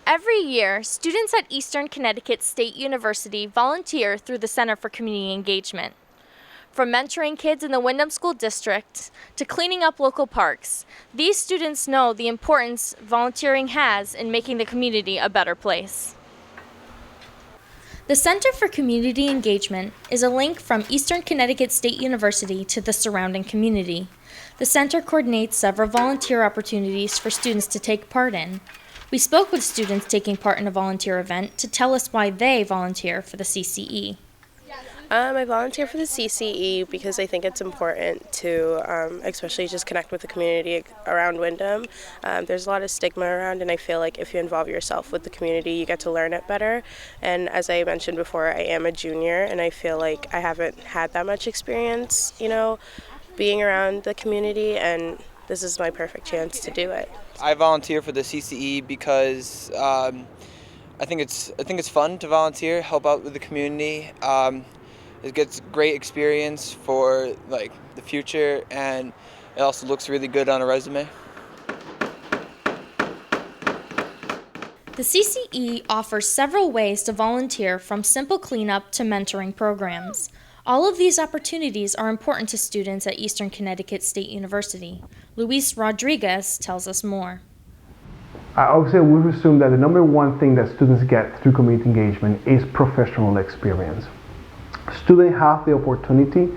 Every year, students at Eastern Connecticut State University volunteer through the Center for Community Engagement. From mentoring kids in the Windham School District to cleaning up local parks, these students know the importance volunteering has in making the community a better place. The Center for Community Engagement is a link from Eastern Connecticut State University to the surrounding community. The center coordinates several volunteer opportunities for students to take part in. We spoke with students taking part in a volunteer event to tell us why they volunteer for the CCE. I volunteer for the CCE because I think it's important to especially just connect with the community around Windham. There's a lot of stigma around, and I feel like if you involve yourself with the community, you get to learn it better. And as I mentioned before, I am a junior, and I feel like I haven't had that much experience, being around the community, and this is my perfect chance to do it. I volunteer for the CCE because I think it's fun to volunteer, help out with the community. It gets great experience for the future, and it also looks really good on a resume. The CCE offers several ways to volunteer, from simple cleanup to mentoring programs. All of these opportunities are important to students at Eastern Connecticut State University. Rodríguez tells us more. I would say we assume that the number one thing that students get through community engagement is professional experience. Students have the opportunity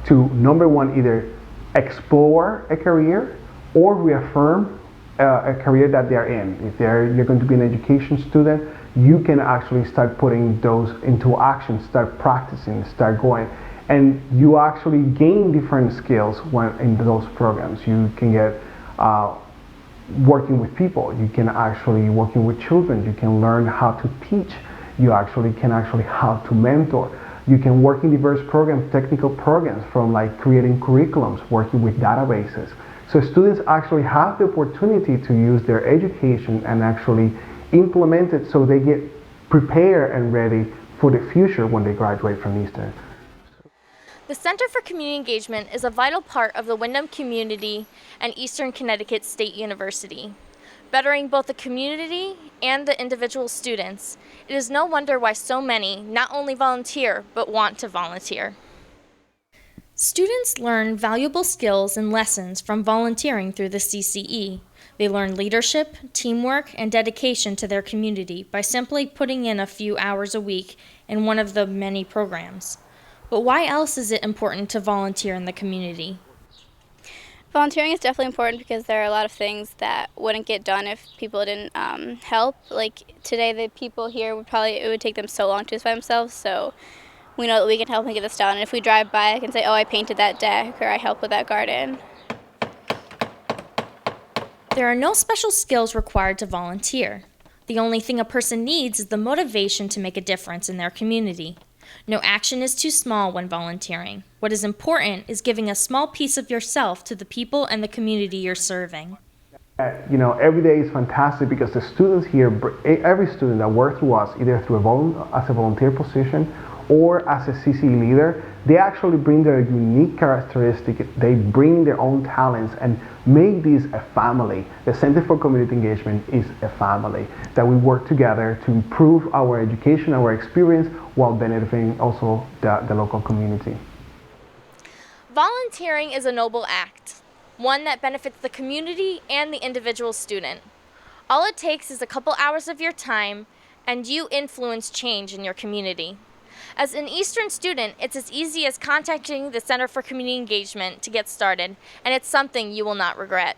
to, number one, either explore a career or reaffirm a career that they're in. If you're going to be an education student, you can actually start putting those into action, start practicing, start going. And you actually gain different skills when in those programs. You can get working with people. You can actually working with children. You can learn how to teach. You can how to mentor. You can work in diverse programs, technical programs, from creating curriculums, working with databases. So students actually have the opportunity to use their education and actually implement it so they get prepared and ready for the future when they graduate from Eastern. The Center for Community Engagement is a vital part of the Windham community and Eastern Connecticut State University. Bettering both the community and the individual students, it is no wonder why so many not only volunteer, but want to volunteer. Students learn valuable skills and lessons from volunteering through the CCE. They learn leadership, teamwork, and dedication to their community by simply putting in a few hours a week in one of the many programs. But why else is it important to volunteer in the community? Volunteering is definitely important because there are a lot of things that wouldn't get done if people didn't help. Like today, the people here it would take them so long to do this by themselves, so we know that we can help them get this done. And if we drive by, I can say, oh, I painted that deck, or I helped with that garden. There are no special skills required to volunteer. The only thing a person needs is the motivation to make a difference in their community. No action is too small when volunteering. What is important is giving a small piece of yourself to the people and the community you're serving. Every day is fantastic because the students here, every student that works through us, either as a volunteer position or as a CCE leader, they actually bring their unique characteristics, they bring their own talents and make this a family. The Center for Community Engagement is a family that we work together to improve our education, our experience, while benefiting also the local community. Volunteering is a noble act, one that benefits the community and the individual student. All it takes is a couple hours of your time, and you influence change in your community. As an Eastern student, it's as easy as contacting the Center for Community Engagement to get started, and it's something you will not regret.